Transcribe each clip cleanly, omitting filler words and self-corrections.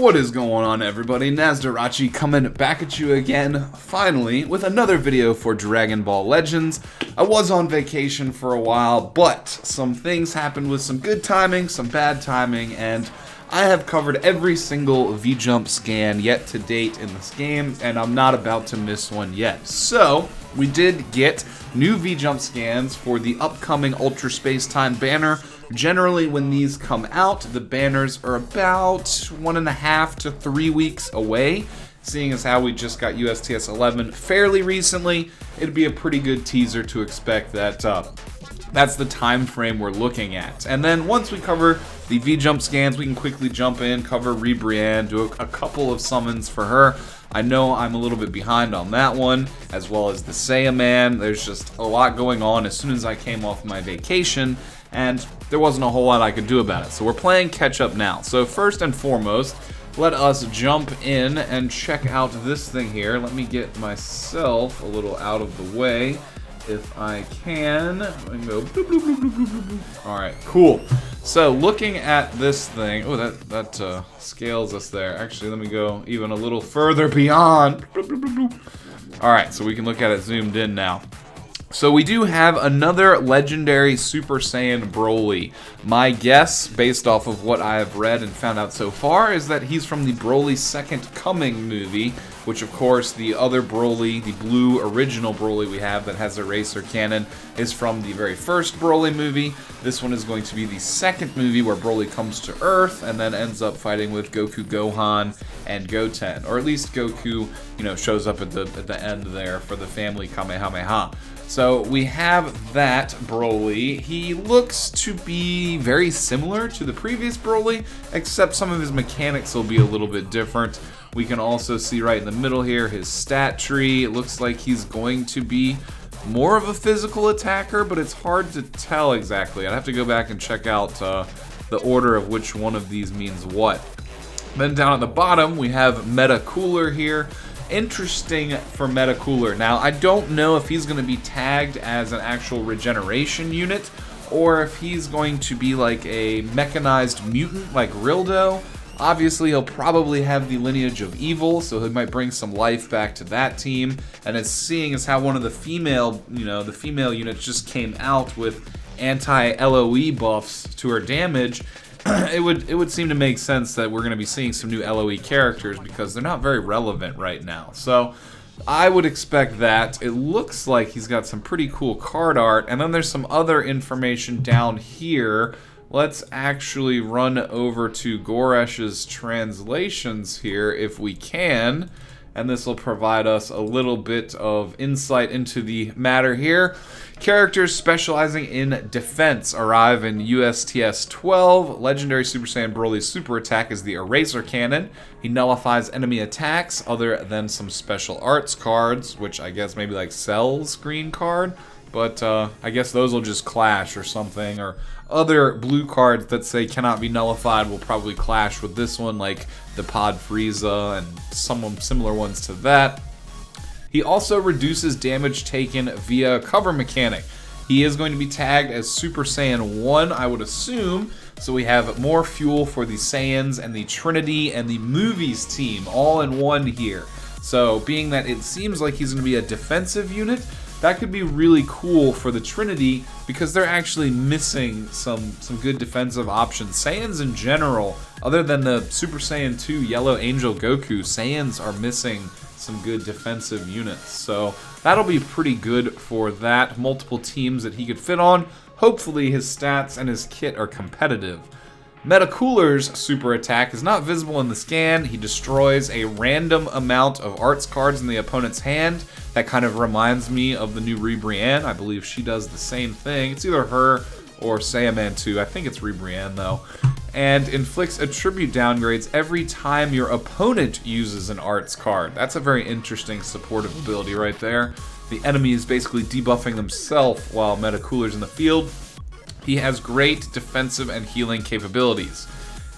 What is going on, everybody? Nasdorachi coming back at you again, finally, with another video for Dragon Ball Legends. I was on vacation for a while, but some things happened with some good timing, some bad timing, and I have covered every single VJump scan yet to date in this game, and I'm not about to miss one yet. So, we did get new VJump scans for the upcoming Ultra Space Time banner. Generally, when these come out, the banners are about 1.5 to 3 weeks away. Seeing as how we just got USTS 11 fairly recently, it'd be a pretty good teaser to expect that that's the time frame we're looking at. And then once we cover the VJump scans, we can quickly jump in, cover Ribrianne, do a couple of summons for her. I know I'm a little bit behind on that one, as well as the Saiyaman. There's just a lot going on as soon as I came off my vacation, and there wasn't a whole lot I could do about it. So we're playing catch up now. So first and foremost, let us jump in and check out this thing here. Let me get myself a little out of the way if I can. I can go bloop, bloop, bloop, bloop, bloop, bloop. All right, cool. So looking at this thing, oh, that scales us there. Actually, let me go even a little further beyond. Bloop, bloop, bloop, bloop. All right, so we can look at it zoomed in now. So we do have another legendary Super Saiyan Broly. My guess, based off of what I have read and found out so far, is that he's from the Broly Second Coming movie, which of course the other Broly, the blue original Broly we have that has Eraser Cannon, is from the very first Broly movie. This one is going to be the second movie where Broly comes to Earth and then ends up fighting with Goku, Gohan, and Goten. Or at least Goku, shows up at the end there for the family Kamehameha. So we have that Broly. He looks to be very similar to the previous Broly, except some of his mechanics will be a little bit different. We can also see right in the middle here his stat tree. It looks like he's going to be more of a physical attacker, but it's hard to tell exactly. I'd have to go back and check out the order of which one of these means what. Then down at the bottom, we have Meta Cooler here. Interesting for Meta Cooler. Now, I don't know if he's going to be tagged as an actual regeneration unit, or if he's going to be like a mechanized mutant like Rildo. Obviously, he'll probably have the lineage of evil, so he might bring some life back to that team. And as seeing as how one of the female, the female units just came out with anti-LOE buffs to her damage, it would seem to make sense that we're going to be seeing some new LOE characters because they're not very relevant right now. So I would expect that. It looks like he's got some pretty cool card art, and then there's some other information down here. Let's actually run over to Goresh's translations here if we can, and this will provide us a little bit of insight into the matter here. Characters specializing in defense arrive in USTS 12. Legendary Super Saiyan Broly's super attack is the Eraser Cannon. He nullifies enemy attacks other than some special arts cards, which I guess maybe like Cell's green card. But I guess those will just clash or something. Or other blue cards that say cannot be nullified will probably clash with this one, like the Pod Frieza and some similar ones to that. He also reduces damage taken via cover mechanic. He is going to be tagged as Super Saiyan 1, I would assume. So we have more fuel for the Saiyans and the Trinity and the Movies team all in one here. So being that it seems like he's going to be a defensive unit, that could be really cool for the Trinity because they're actually missing some good defensive options. Saiyans in general, other than the Super Saiyan 2 Yellow Angel Goku, Saiyans are missing some good defensive units. So that'll be pretty good for that. Multiple teams that he could fit on. Hopefully his stats and his kit are competitive. Meta Cooler's super attack is not visible in the scan. He destroys a random amount of arts cards in the opponent's hand. That kind of reminds me of the new Ribrianne. I believe she does the same thing. It's either her or Saiyaman 2. I think it's Ribrianne though. And inflicts attribute downgrades every time your opponent uses an arts card. That's a very interesting supportive ability right there. The enemy is basically debuffing themselves while Meta Cooler's in the field. He has great defensive and healing capabilities.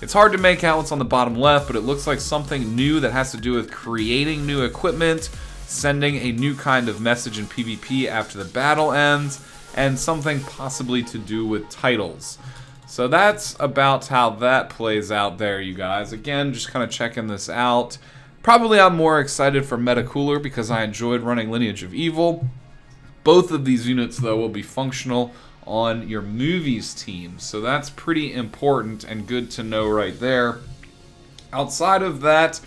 It's hard to make out what's on the bottom left, but it looks like something new that has to do with creating new equipment, sending a new kind of message in PvP after the battle ends, and something possibly to do with titles. So that's about how that plays out there, you guys. Again, just kind of checking this out. Probably I'm more excited for Metacooler because I enjoyed running Lineage of Evil. Both of these units, though, will be functional on your movies team. So that's pretty important and good to know right there. Outside of that,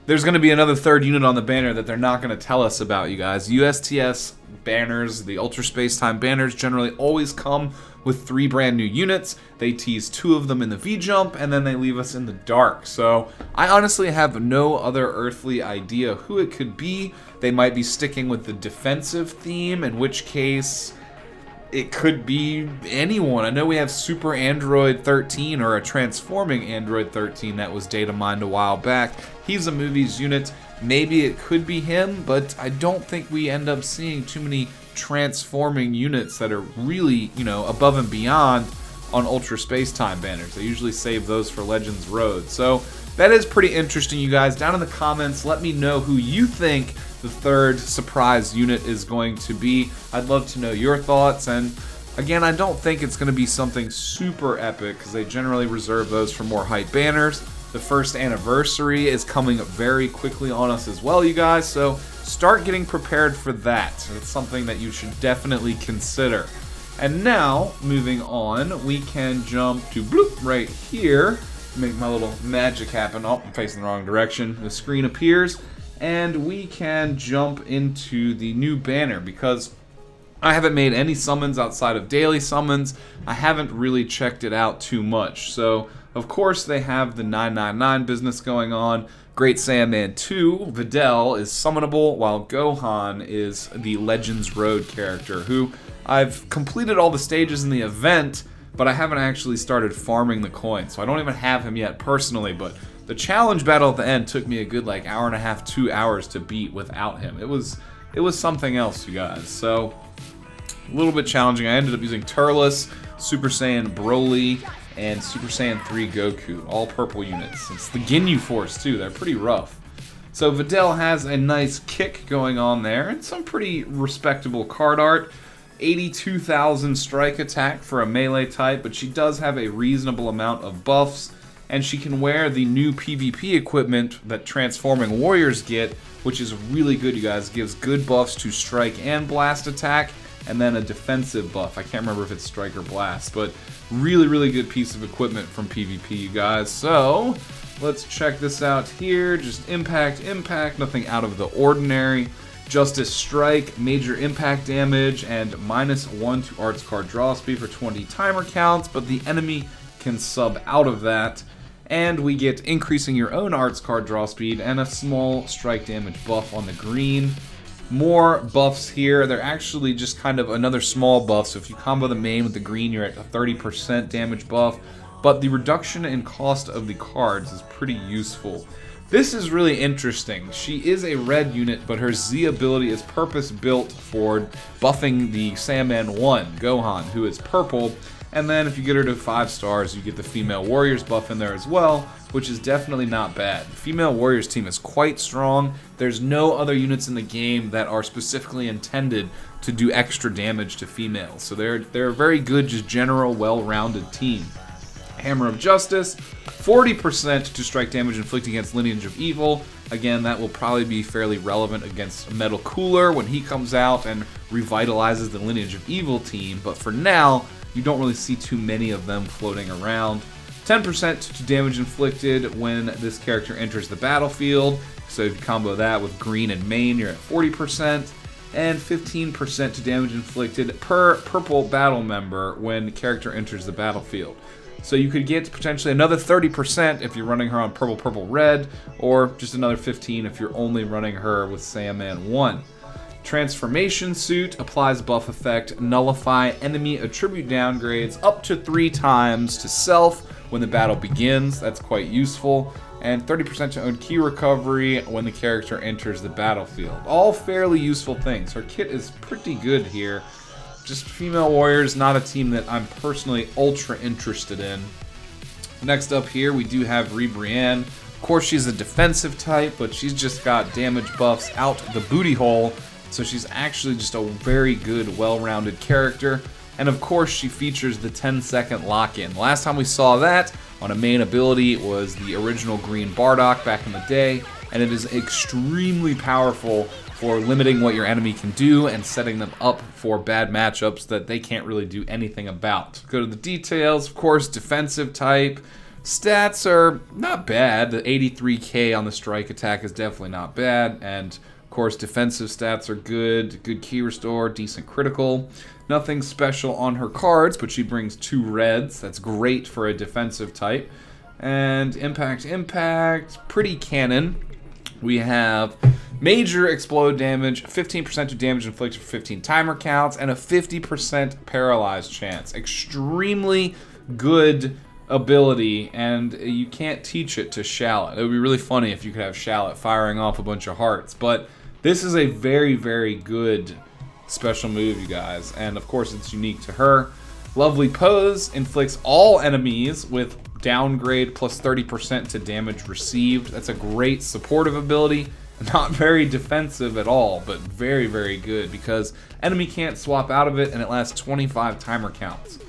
there's going to be another third unit on the banner that they're not going to tell us about, you guys. USTS banners, the Ultra Space Time banners, generally always come with 3 brand new units. They tease 2 of them in the VJump, and then they leave us in the dark. So I honestly have no other earthly idea who it could be. They might be sticking with the defensive theme, in which case it could be anyone. I know we have Super Android 13, or a transforming Android 13 that was data mined a while back. He's a movies unit. Maybe it could be him, but I don't think we end up seeing too many transforming units that are really, you know, above and beyond on Ultra Space Time banners. They usually save those for Legends Road. So that is pretty interesting, you guys. Down in the comments, let me know who you think the third surprise unit is going to be. I'd love to know your thoughts. And again, I don't think it's going to be something super epic because they generally reserve those for more hype banners. The first anniversary is coming very quickly on us as well, you guys. So start getting prepared for that. It's something that you should definitely consider. And now, moving on, we can jump to bloop right here. Make my little magic happen. Oh, I'm facing the wrong direction. The screen appears, and we can jump into the new banner because I haven't made any summons outside of daily summons. I haven't really checked it out too much. So, of course, they have the 999 business going on. Great Saiyaman 2, Videl, is summonable, while Gohan is the Legends Road character, who I've completed all the stages in the event, but I haven't actually started farming the coins, so I don't even have him yet personally, but the challenge battle at the end took me a good like hour and a half, 2 hours to beat without him. It was something else, you guys. So a little bit challenging. I ended up using Turles, Super Saiyan Broly, and Super Saiyan 3 Goku, all purple units. It's the Ginyu Force too, they're pretty rough. So Videl has a nice kick going on there, and some pretty respectable card art. 82,000 strike attack for a melee type, but she does have a reasonable amount of buffs, and she can wear the new PvP equipment that Transforming Warriors get, which is really good, you guys. It gives good buffs to strike and blast attack, and then a defensive buff. I can't remember if it's strike or blast, but really, really good piece of equipment from PvP, you guys. So let's check this out here. Just impact, nothing out of the ordinary. Justice Strike, major impact damage, and -1 to arts card draw speed for 20 timer counts, but the enemy can sub out of that. And we get increasing your own arts card draw speed and a small strike damage buff on the green. More buffs here. They're actually just kind of another small buff, so if you combo the main with the green, you're at a 30% damage buff, but the reduction in cost of the cards is pretty useful. This is really interesting. She is a red unit, but her Z ability is purpose-built for buffing the Saiyaman 1, Gohan, who is purple. And then if you get her to 5 stars, you get the Female Warriors buff in there as well, which is definitely not bad. The Female Warriors team is quite strong. There's no other units in the game that are specifically intended to do extra damage to females. So they're a very good, just general, well-rounded team. Hammer of Justice, 40% to strike damage inflicted against Lineage of Evil. Again, that will probably be fairly relevant against Metacooler when he comes out and revitalizes the Lineage of Evil team, but for now, you don't really see too many of them floating around. 10% to damage inflicted when this character enters the battlefield, so if you combo that with green and main, you're at 40%. And 15% to damage inflicted per purple battle member when the character enters the battlefield. So you could get potentially another 30% if you're running her on purple, purple, red, or just another 15 if you're only running her with Saiyaman 1. Transformation Suit applies buff effect, nullify enemy attribute downgrades up to 3 times to self when the battle begins. That's quite useful. And 30% to own key recovery when the character enters the battlefield. All fairly useful things. Her kit is pretty good here. Just Female Warriors, not a team that I'm personally ultra interested in. Next up here, we do have Ribrianne. Of course, she's a defensive type, but she's just got damage buffs out the booty hole. So she's actually just a very good, well-rounded character. And of course, she features the 10-second lock-in. Last time we saw that on a main ability was the original green Bardock back in the day, and it is extremely powerful for limiting what your enemy can do and setting them up for bad matchups that they can't really do anything about. Go to the details. Of course, defensive type. Stats are not bad. The 83k on the strike attack is definitely not bad, and of course, defensive stats are good. Good key restore, decent critical. Nothing special on her cards, but she brings 2 reds. That's great for a defensive type. And impact, pretty canon. We have major explode damage, 15% to damage inflicted for 15 timer counts, and a 50% paralyzed chance. Extremely good ability, and you can't teach it to Shallot. It would be really funny if you could have Shallot firing off a bunch of hearts, but this is a very, very good special move, you guys, and of course it's unique to her. Lovely pose, inflicts all enemies with downgrade plus 30% to damage received. That's a great supportive ability. Not very defensive at all, but very, very good because enemy can't swap out of it, and it lasts 25 timer counts.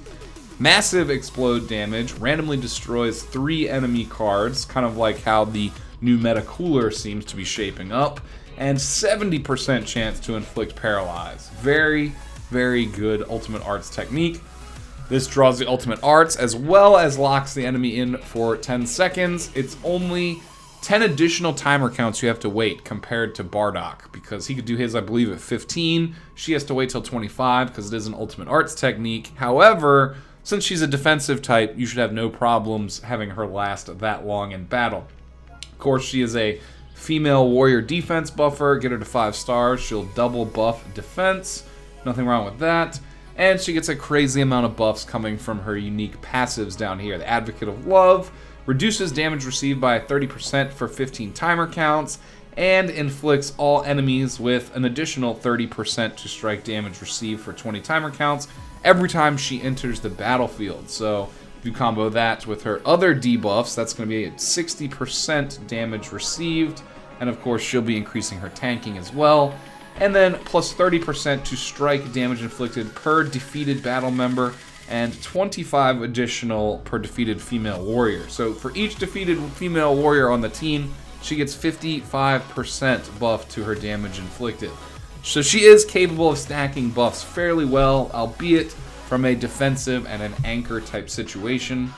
Massive explode damage, randomly destroys 3 enemy cards, kind of like how the new meta Cooler seems to be shaping up, and 70% chance to inflict paralyze. Very, very good ultimate arts technique. This draws the ultimate arts as well as locks the enemy in for 10 seconds. It's only 10 additional timer counts you have to wait compared to Bardock, because he could do his, I believe, at 15. She has to wait till 25 because it is an ultimate arts technique. However, since she's a defensive type, you should have no problems having her last that long in battle. Of course, she is a female warrior defense buffer. Get her to 5 stars. She'll double buff defense. Nothing wrong with that. And she gets a crazy amount of buffs coming from her unique passives down here. The Advocate of Love reduces damage received by 30% for 15 timer counts, and inflicts all enemies with an additional 30% to strike damage received for 20 timer counts every time she enters the battlefield. So if you combo that with her other debuffs, that's going to be 60% damage received, and of course she'll be increasing her tanking as well. And then plus 30% to strike damage inflicted per defeated battle member, and 25 additional per defeated female warrior. So for each defeated female warrior on the team, she gets 55% buff to her damage inflicted. So she is capable of stacking buffs fairly well, albeit from a defensive and an anchor type situation.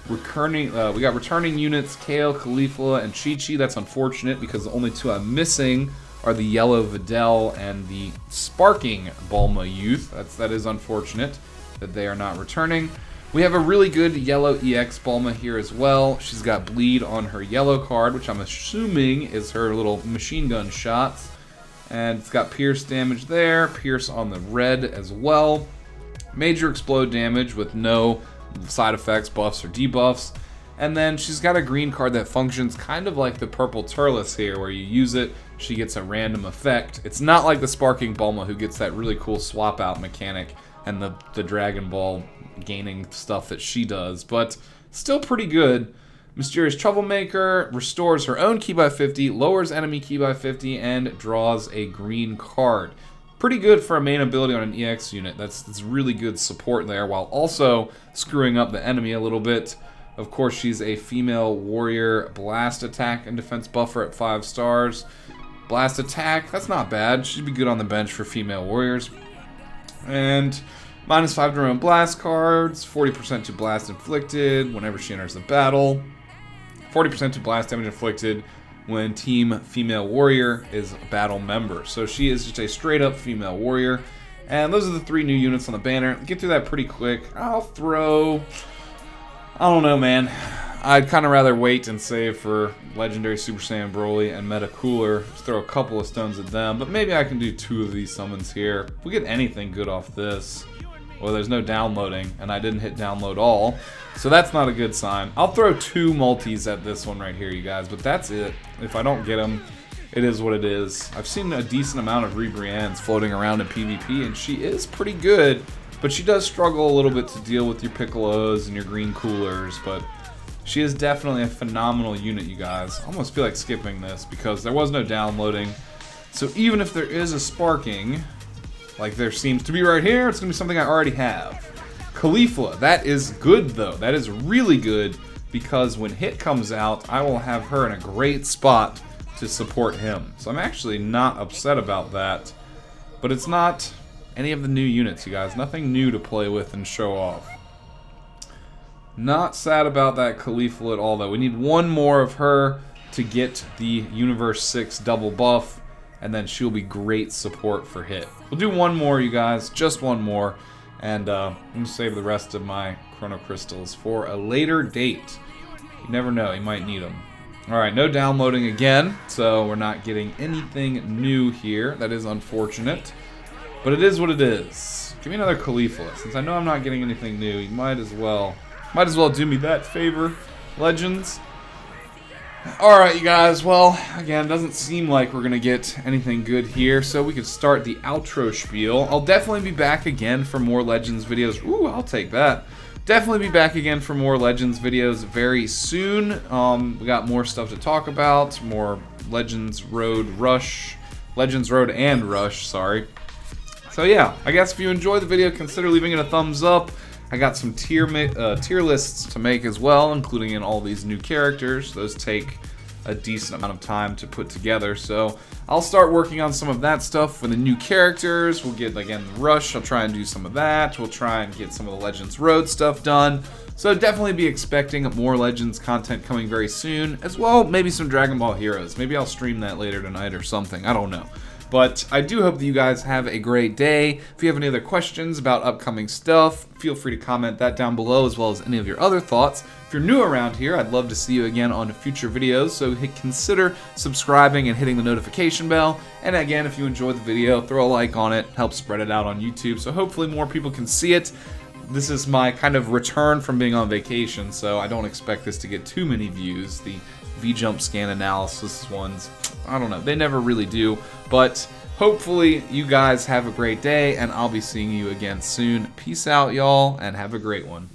We got returning units, Kale, Caulifla, and Chi-Chi. That's unfortunate because the only 2 I'm missing are the yellow Videl and the sparking Bulma youth. That is unfortunate that they are not returning. We have a really good yellow EX Bulma here as well. She's got bleed on her yellow card, which I'm assuming is her little machine gun shots. And it's got pierce damage there, pierce on the red as well. Major explode damage with no side effects, buffs, or debuffs. And then she's got a green card that functions kind of like the purple Turles here, where you use it, she gets a random effect. It's not like the Sparking Bulma, who gets that really cool swap out mechanic and the Dragon Ball gaining stuff that she does, but still pretty good. Mysterious Troublemaker restores her own ki by 50, lowers enemy ki by 50, and draws a green card. Pretty good for a main ability on an EX unit. That's really good support there, while also screwing up the enemy a little bit. Of course, she's a female warrior blast attack and defense buffer at 5 stars. Blast attack, that's not bad. She'd be good on the bench for female warriors. And -5 to her own blast cards, 40% to blast inflicted whenever she enters the battle, 40% to blast damage inflicted when team female warrior is a battle member. So she is just a straight up female warrior. And those are the 3 new units on the banner. Get through that pretty quick. I don't know, man. I'd kind of rather wait and save for Legendary Super Saiyan Broly and Meta Cooler. Just throw a couple of stones at them, but maybe I can do 2 of these summons here. If we get anything good off this. Well, there's no downloading, and I didn't hit download all, so that's not a good sign. I'll throw 2 multis at this one right here, you guys, but that's it. If I don't get them, it is what it is. I've seen a decent amount of Ribriannes floating around in PvP, and she is pretty good, but she does struggle a little bit to deal with your Piccolos and your green coolers, but she is definitely a phenomenal unit, you guys. I almost feel like skipping this because there was no downloading. So even if there is a sparking, like there seems to be right here. It's going to be something I already have. Caulifla, that is good though. That is really good because when Hit comes out, I will have her in a great spot to support him. So I'm actually not upset about that. But it's not any of the new units, you guys. Nothing new to play with and show off. Not sad about that Caulifla at all, though. We need one more of her to get the Universe 6 double buff, and then she'll be great support for Hit. We'll do one more, you guys. Just one more. And I'm going to save the rest of my Chrono Crystals for a later date. You never know, you might need them. Alright, no downloading again, so we're not getting anything new here. That is unfortunate. But it is what it is. Give me another Caulifla. Since I know I'm not getting anything new, you might as well do me that favor, Legends. Alright, you guys, well, again, it doesn't seem like we're going to get anything good here, so we could start the outro spiel. I'll definitely be back again for more Legends videos. Ooh, I'll take that. Definitely be back again for more Legends videos very soon. We got more stuff to talk about, more Legends Road and Rush, sorry. So yeah, I guess if you enjoyed the video, consider leaving it a thumbs up. I got some tier lists to make as well, including in all these new characters. Those take a decent amount of time to put together, so I'll start working on some of that stuff for the new characters. We'll get, again, the Rush. I'll try and do some of that. We'll try and get some of the Legends Road stuff done. So definitely be expecting more Legends content coming very soon, as well maybe some Dragon Ball Heroes. Maybe I'll stream that later tonight or something. I don't know. But I do hope that you guys have a great day. If you have any other questions about upcoming stuff, feel free to comment that down below, as well as any of your other thoughts. If you're new around here, I'd love to see you again on future videos, so consider subscribing and hitting the notification bell. And again, if you enjoyed the video, throw a like on it, help spread it out on YouTube, so hopefully more people can see it. This is my kind of return from being on vacation, so I don't expect this to get too many views. The VJump scan analysis ones, I don't know, they never really do. But hopefully you guys have a great day, and I'll be seeing you again soon. Peace out, y'all, and have a great one.